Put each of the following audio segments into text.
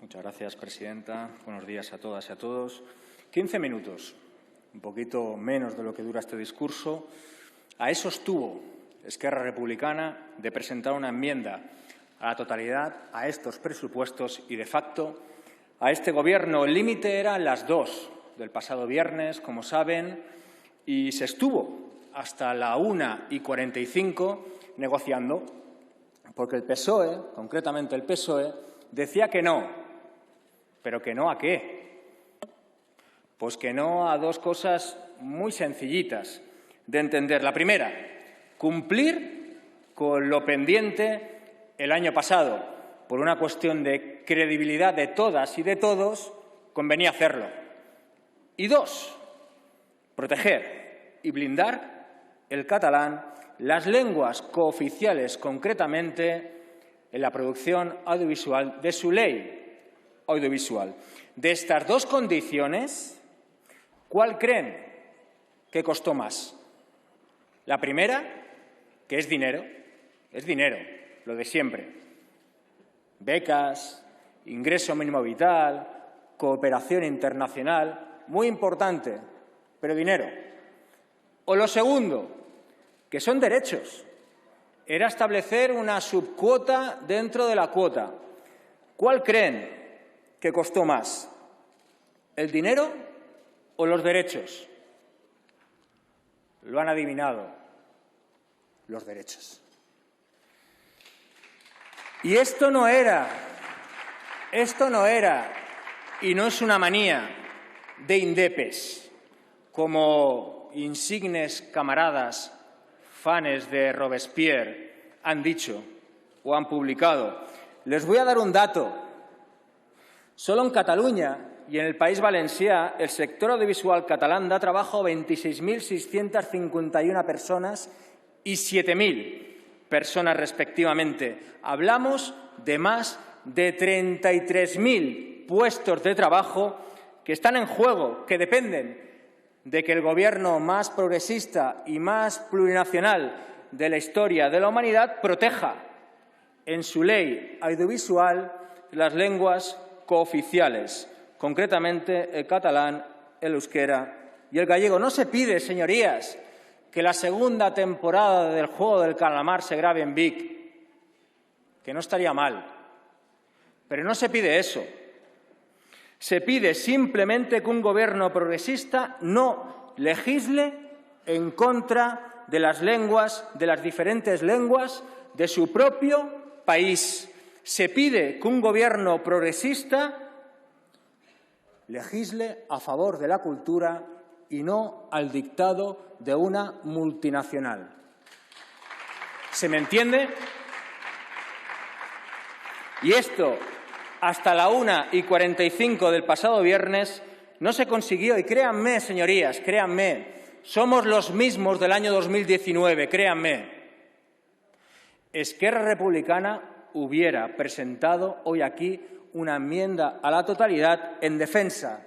Muchas gracias, presidenta. Buenos días a todas y a todos. 15 minutos, un poquito menos de lo que dura este discurso. A eso estuvo Esquerra Republicana de presentar una enmienda a la totalidad a estos presupuestos y, de facto, a este Gobierno. El límite era las 2 del pasado viernes, como saben, y se estuvo hasta la 1:45 negociando, porque el PSOE, concretamente el PSOE, decía que no. ¿Pero que no a qué? Pues que no a dos cosas muy sencillitas de entender. La primera, cumplir con lo pendiente el año pasado. Por una cuestión de credibilidad de todas y de todos, convenía hacerlo. Y dos, proteger y blindar el catalán, las lenguas cooficiales concretamente en la producción audiovisual de su ley audiovisual. De estas dos condiciones, ¿cuál creen que costó más? La primera, que es dinero, lo de siempre. Becas, ingreso mínimo vital, cooperación internacional, muy importante, pero dinero. O lo segundo, que son derechos. Era establecer una subcuota dentro de la cuota. ¿Cuál creen que costó más? ¿El dinero o los derechos? Lo han adivinado, los derechos. Y esto no era, y no es una manía de indepes, como insignes camaradas, fanes de Robespierre, han dicho o han publicado. Les voy a dar un dato. Solo en Cataluña y en el País Valencià, el sector audiovisual catalán da trabajo a 26.651 personas y 7.000 personas respectivamente. Hablamos de más de 33.000 puestos de trabajo que están en juego, que dependen de que el Gobierno más progresista y más plurinacional de la historia de la humanidad proteja en su ley audiovisual las lenguas cooficiales, concretamente el catalán, el euskera y el gallego. No se pide, señorías, que la segunda temporada del Juego del Calamar se grabe en Vic, que no estaría mal, pero no se pide eso. Se pide simplemente que un Gobierno progresista no legisle en contra de las lenguas, de las diferentes lenguas de su propio país. Se pide que un Gobierno progresista legisle a favor de la cultura y no al dictado de una multinacional. ¿Se me entiende? Y esto, hasta la 1:45 del pasado viernes, no se consiguió. Y créanme, señorías, créanme, somos los mismos del año 2019, créanme. Esquerra Republicana hubiera presentado hoy aquí una enmienda a la totalidad en defensa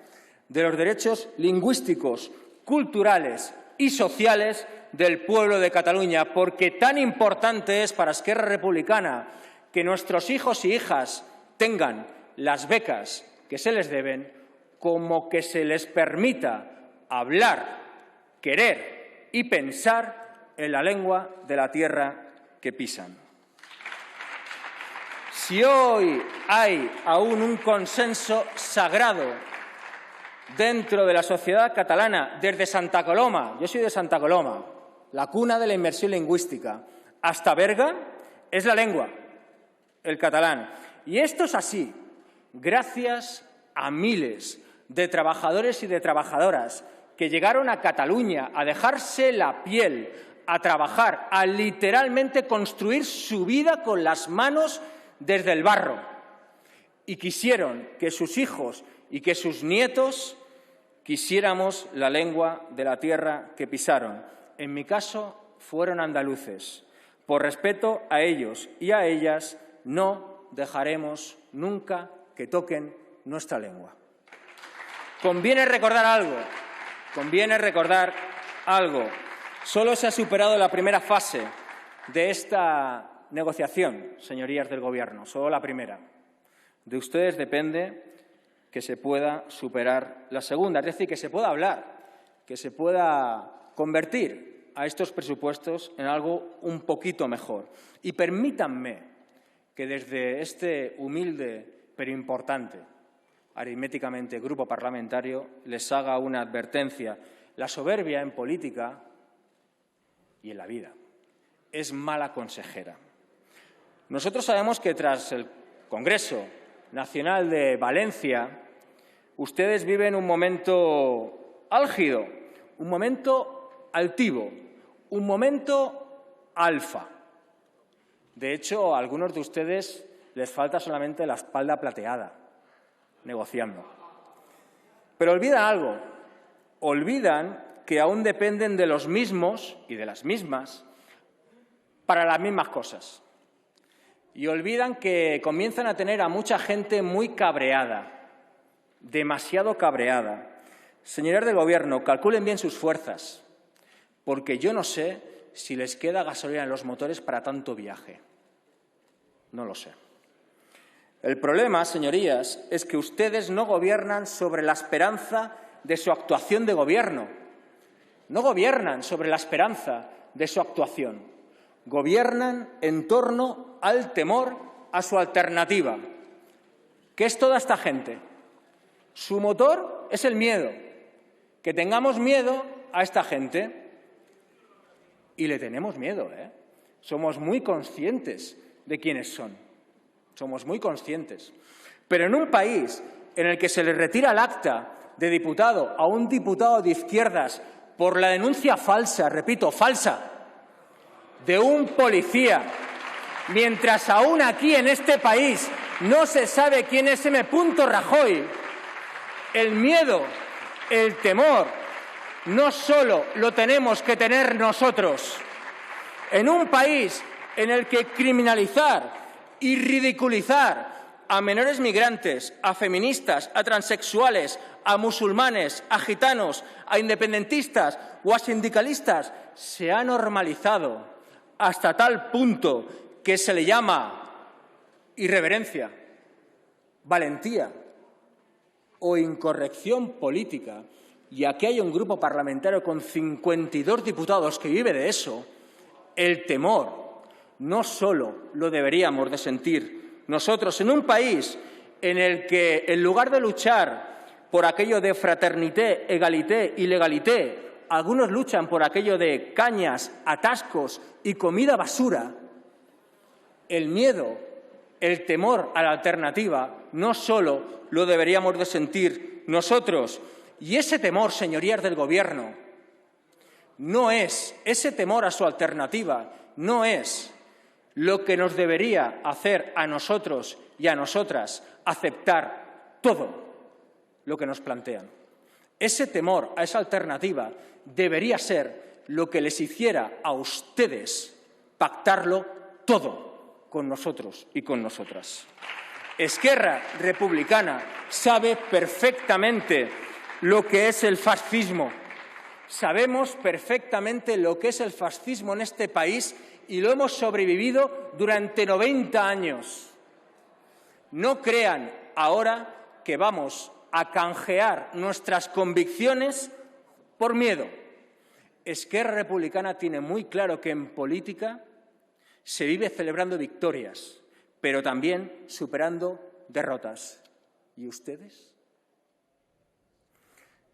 de los derechos lingüísticos, culturales y sociales del pueblo de Cataluña, porque tan importante es para Esquerra Republicana que nuestros hijos y hijas tengan las becas que se les deben, como que se les permita hablar, querer y pensar en la lengua de la tierra que pisan. Si hoy hay aún un consenso sagrado dentro de la sociedad catalana, desde Santa Coloma, yo soy de Santa Coloma, la cuna de la inmersión lingüística, hasta Berga, es la lengua, el catalán. Y esto es así, gracias a miles de trabajadores y de trabajadoras que llegaron a Cataluña a dejarse la piel, a trabajar, a literalmente construir su vida con las manos desde el barro, y quisieron que sus hijos y que sus nietos quisiéramos la lengua de la tierra que pisaron. En mi caso, fueron andaluces. Por respeto a ellos y a ellas, no dejaremos nunca que toquen nuestra lengua. Conviene recordar algo. Solo se ha superado la primera fase de esta negociación, señorías del Gobierno, solo la primera. De ustedes depende que se pueda superar la segunda, es decir, que se pueda hablar, que se pueda convertir a estos presupuestos en algo un poquito mejor. Y permítanme que desde este humilde pero importante, aritméticamente, grupo parlamentario, les haga una advertencia. La soberbia en política y en la vida es mala consejera. Nosotros sabemos que tras el Congreso Nacional de Valencia, ustedes viven un momento álgido, un momento altivo, un momento alfa. De hecho, a algunos de ustedes les falta solamente la espalda plateada, negociando. Pero olvidan algo, olvidan que aún dependen de los mismos y de las mismas para las mismas cosas. Y olvidan que comienzan a tener a mucha gente muy cabreada, demasiado cabreada. Señores del Gobierno, calculen bien sus fuerzas, porque yo no sé si les queda gasolina en los motores para tanto viaje. No lo sé. El problema, señorías, es que ustedes no gobiernan sobre la esperanza de su actuación de gobierno. No gobiernan sobre la esperanza de su actuación. Gobiernan en torno al temor a su alternativa. ¿Qué es toda esta gente? Su motor es el miedo. Que tengamos miedo a esta gente. Y le tenemos miedo, ¿eh? Somos muy conscientes de quiénes son. Somos muy conscientes. Pero en un país en el que se le retira el acta de diputado a un diputado de izquierdas por la denuncia falsa, repito, falsa, de un policía, mientras aún aquí en este país no se sabe quién es M. Rajoy, el miedo, el temor, no solo lo tenemos que tener nosotros. En un país en el que criminalizar y ridiculizar a menores migrantes, a feministas, a transexuales, a musulmanes, a gitanos, a independentistas o a sindicalistas se ha normalizado hasta tal punto que se le llama irreverencia, valentía o incorrección política, y aquí hay un grupo parlamentario con 52 diputados que vive de eso, el temor no solo lo deberíamos de sentir nosotros en un país en el que, en lugar de luchar por aquello de fraternité, egalité y legalité, algunos luchan por aquello de cañas, atascos y comida basura, el miedo, el temor a la alternativa no solo lo deberíamos de sentir nosotros. Y ese temor, señorías del Gobierno, no es, ese temor a su alternativa, no es lo que nos debería hacer a nosotros y a nosotras aceptar todo lo que nos plantean. Ese temor a esa alternativa debería ser lo que les hiciera a ustedes pactarlo todo con nosotros y con nosotras. Esquerra Republicana sabe perfectamente lo que es el fascismo. Sabemos perfectamente lo que es el fascismo en este país y lo hemos sobrevivido durante 90 años. No crean ahora que vamos a canjear nuestras convicciones por miedo. Esquerra Republicana tiene muy claro que en política se vive celebrando victorias, pero también superando derrotas. ¿Y ustedes?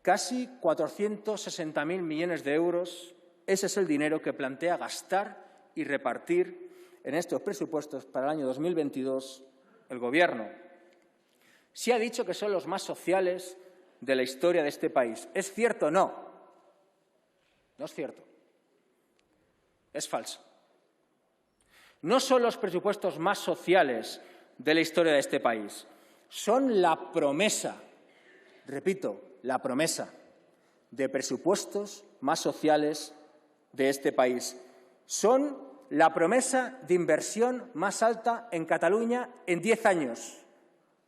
Casi 460.000 millones de euros, ese es el dinero que plantea gastar y repartir en estos presupuestos para el año 2022 el Gobierno. Se ha dicho que son los más sociales de la historia de este país. ¿Es cierto? No. No es cierto. Es falso. No son los presupuestos más sociales de la historia de este país. Son la promesa, repito, la promesa de presupuestos más sociales de este país. Son la promesa de inversión más alta en Cataluña en 10 años.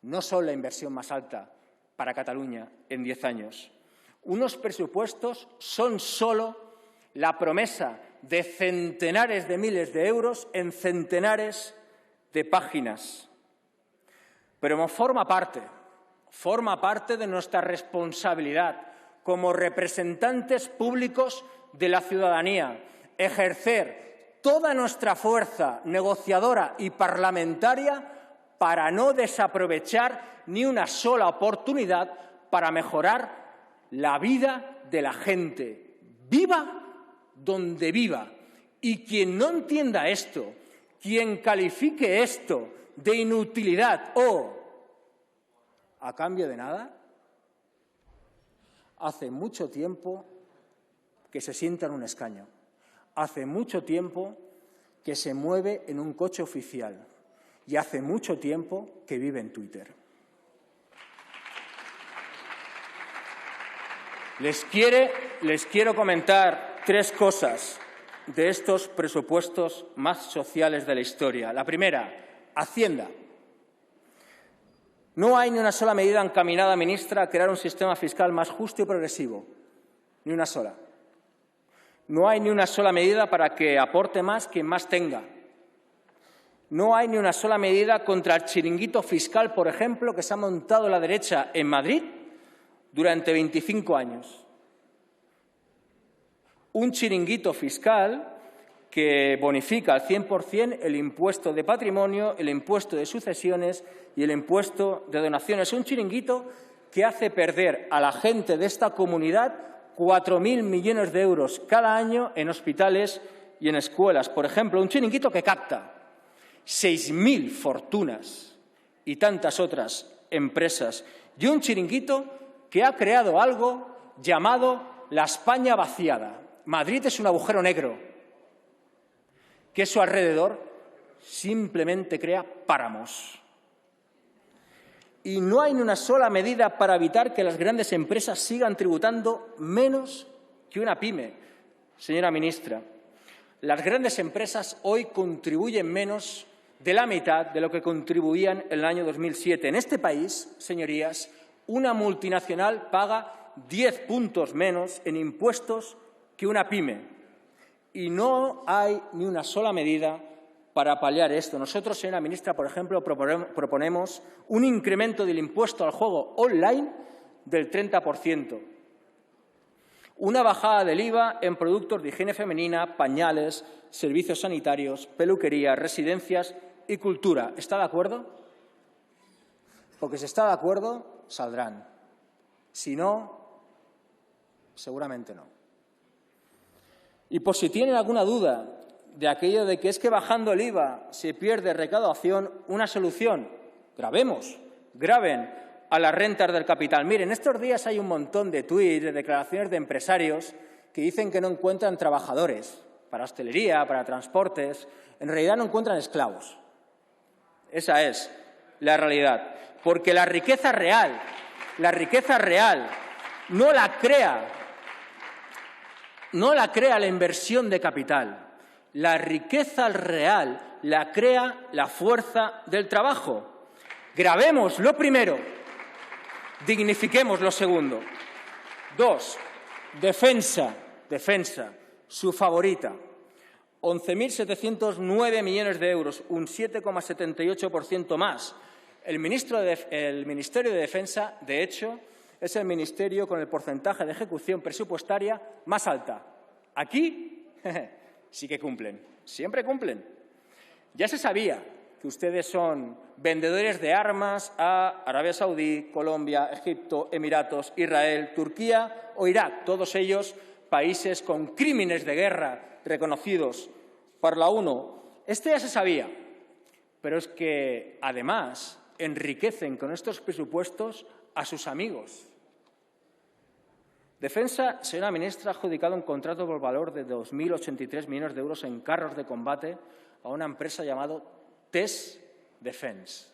No son la inversión más alta para Cataluña en 10 años. Unos presupuestos son solo la promesa de centenares de miles de euros en centenares de páginas. Pero forma parte de nuestra responsabilidad como representantes públicos de la ciudadanía, ejercer toda nuestra fuerza negociadora y parlamentaria para no desaprovechar ni una sola oportunidad para mejorar la vida de la gente, viva donde viva. Y quien no entienda esto, quien califique esto de inutilidad o a cambio de nada, hace mucho tiempo que se sienta en un escaño, hace mucho tiempo que se mueve en un coche oficial y hace mucho tiempo que vive en Twitter. Les quiero comentar 3 cosas de estos presupuestos más sociales de la historia. La primera, Hacienda. No hay ni una sola medida encaminada, ministra, a crear un sistema fiscal más justo y progresivo. Ni una sola. No hay ni una sola medida para que aporte más quien más tenga. No hay ni una sola medida contra el chiringuito fiscal, por ejemplo, que se ha montado la derecha en Madrid durante 25 años. Un chiringuito fiscal que bonifica al 100% el impuesto de patrimonio, el impuesto de sucesiones y el impuesto de donaciones. Un chiringuito que hace perder a la gente de esta comunidad 4.000 millones de euros cada año en hospitales y en escuelas. Por ejemplo, un chiringuito que capta 6.000 fortunas y tantas otras empresas. Y un chiringuito que ha creado algo llamado la España vaciada. Madrid es un agujero negro que a su alrededor simplemente crea páramos. Y no hay ni una sola medida para evitar que las grandes empresas sigan tributando menos que una pyme. Señora ministra, las grandes empresas hoy contribuyen menos de la mitad de lo que contribuían en el año 2007. En este país, señorías, una multinacional paga 10 puntos menos en impuestos que una pyme. Y no hay ni una sola medida para paliar esto. Nosotros, señora ministra, por ejemplo, proponemos un incremento del impuesto al juego online del 30%. Una bajada del IVA en productos de higiene femenina, pañales, servicios sanitarios, peluquería, residencias y cultura. ¿Está de acuerdo? Porque si está de acuerdo, saldrán. Si no, seguramente no. Y por si tienen alguna duda de aquello de que es que bajando el IVA se pierde recaudación, una solución. Graben a las rentas del capital. Miren, estos días hay un montón de tuits, de declaraciones de empresarios que dicen que no encuentran trabajadores para hostelería, para transportes. En realidad no encuentran esclavos. Esa es la realidad. Porque la riqueza real no la crea la inversión de capital. La riqueza real la crea la fuerza del trabajo. Grabemos lo primero, dignifiquemos lo segundo. 2. Defensa, su favorita. 11.709 millones de euros, un 7,78% más. El Ministerio de Defensa, de hecho, es el ministerio con el porcentaje de ejecución presupuestaria más alta. Aquí sí que cumplen, siempre cumplen. Ya se sabía que ustedes son vendedores de armas a Arabia Saudí, Colombia, Egipto, Emiratos, Israel, Turquía o Irak, todos ellos países con crímenes de guerra reconocidos por la ONU. Esto ya se sabía, pero es que además enriquecen con estos presupuestos a sus amigos. Defensa, señora ministra, ha adjudicado un contrato por valor de 2.083 millones de euros en carros de combate a una empresa llamada TES Defense.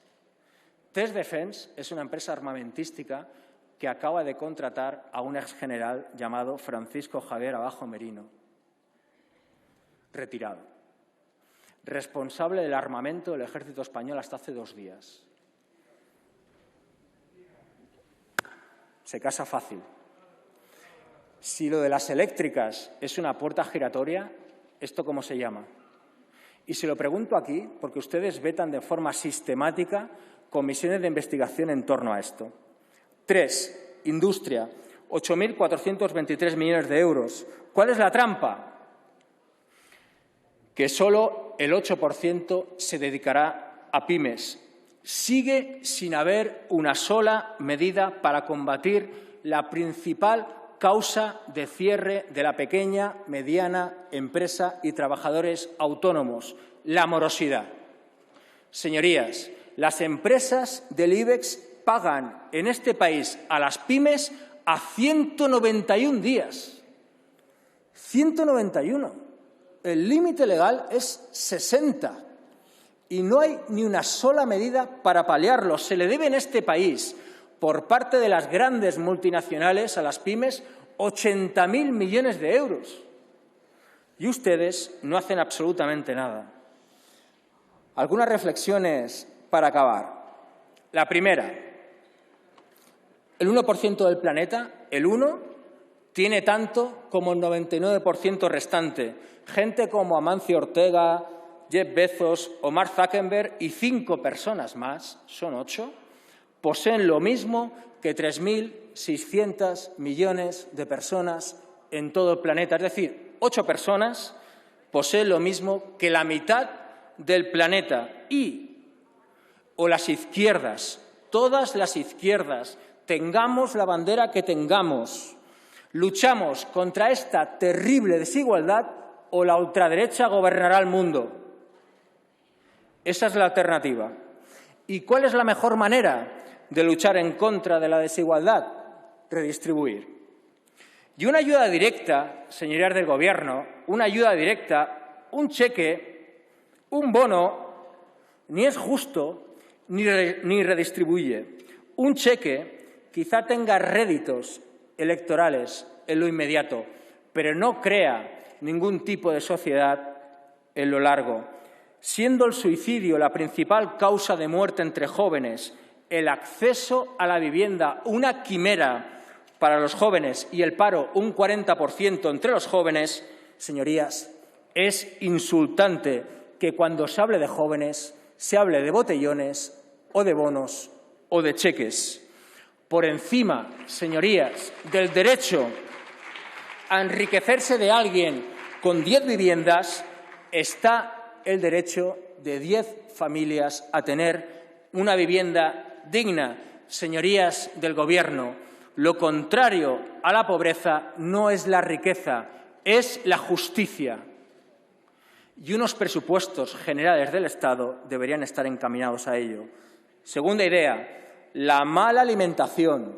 TES Defense es una empresa armamentística que acaba de contratar a un exgeneral llamado Francisco Javier Abajo Merino, retirado, responsable del armamento del ejército español hasta hace 2 días. Se casa fácil. Si lo de las eléctricas es una puerta giratoria, ¿esto cómo se llama? Y se lo pregunto aquí porque ustedes vetan de forma sistemática comisiones de investigación en torno a esto. 3. Industria, 8.423 millones de euros. ¿Cuál es la trampa? Que solo el 8% se dedicará a pymes. Sigue sin haber una sola medida para combatir la principal causa de cierre de la pequeña, mediana empresa y trabajadores autónomos, la morosidad. Señorías, las empresas del IBEX pagan en este país a las pymes a 191 días. 191. El límite legal es 60 y no hay ni una sola medida para paliarlo. Se le debe en este país, por parte de las grandes multinacionales a las pymes, 80.000 millones de euros. Y ustedes no hacen absolutamente nada. Algunas reflexiones para acabar. La primera, el 1% del planeta, el 1, tiene tanto como el 99% restante. Gente como Amancio Ortega, Jeff Bezos o Mark Zuckerberg y 5 personas más, son 8, poseen lo mismo que 3.600 millones de personas en todo el planeta. Es decir, 8 personas poseen lo mismo que la mitad del planeta. Y, o las izquierdas, todas las izquierdas, tengamos la bandera que tengamos, luchamos contra esta terrible desigualdad o la ultraderecha gobernará el mundo. Esa es la alternativa. ¿Y cuál es la mejor manera de luchar en contra de la desigualdad? Redistribuir. Y una ayuda directa, señorías del Gobierno, una ayuda directa, un cheque, un bono, ni es justo ni redistribuye. Un cheque quizá tenga réditos electorales en lo inmediato, pero no crea ningún tipo de sociedad en lo largo. Siendo el suicidio la principal causa de muerte entre jóvenes, el acceso a la vivienda una quimera para los jóvenes y el paro un 40% entre los jóvenes, señorías, es insultante que cuando se hable de jóvenes se hable de botellones o de bonos o de cheques. Por encima, señorías, del derecho a enriquecerse de alguien con 10 viviendas está el derecho de 10 familias a tener una vivienda digna. Señorías del Gobierno, lo contrario a la pobreza no es la riqueza, es la justicia. Y unos presupuestos generales del Estado deberían estar encaminados a ello. Segunda idea, la mala alimentación,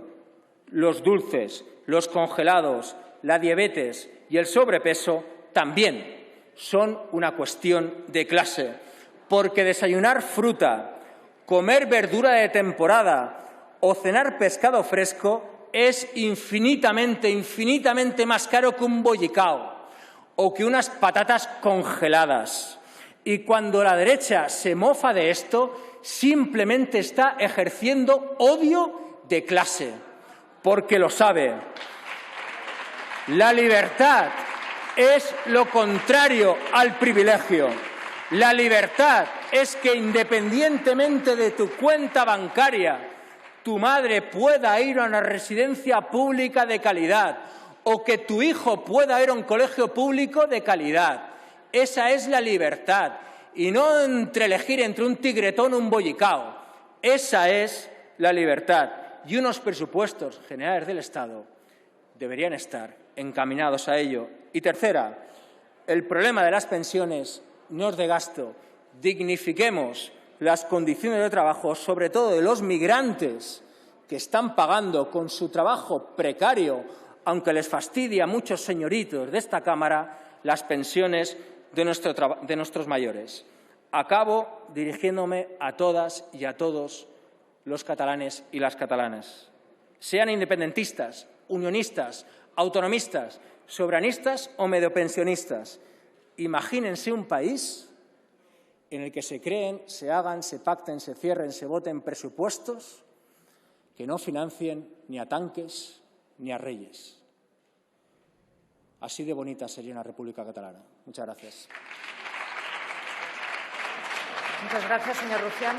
los dulces, los congelados, la diabetes y el sobrepeso también son una cuestión de clase, porque desayunar fruta, comer verdura de temporada o cenar pescado fresco es infinitamente más caro que un bollicao o que unas patatas congeladas. Y cuando la derecha se mofa de esto, simplemente está ejerciendo odio de clase, porque lo sabe. La libertad es lo contrario al privilegio. La libertad es que, independientemente de tu cuenta bancaria, tu madre pueda ir a una residencia pública de calidad o que tu hijo pueda ir a un colegio público de calidad. Esa es la libertad, y no elegir entre un tigretón o un bollicao. Esa es la libertad. Y unos presupuestos generales del Estado deberían estar encaminados a ello. Y tercera, el problema de las pensiones no es de gasto. Dignifiquemos las condiciones de trabajo, sobre todo de los migrantes que están pagando con su trabajo precario, aunque les fastidie a muchos señoritos de esta Cámara, las pensiones de nuestros mayores. Acabo dirigiéndome a todas y a todos los catalanes y las catalanas. Sean independentistas, unionistas, autonomistas, soberanistas o mediopensionistas. Imagínense un país en el que se creen, se hagan, se pacten, se cierren, se voten presupuestos que no financien ni a tanques ni a reyes. Así de bonita sería una República Catalana. Muchas gracias. Muchas gracias, señor Rufián.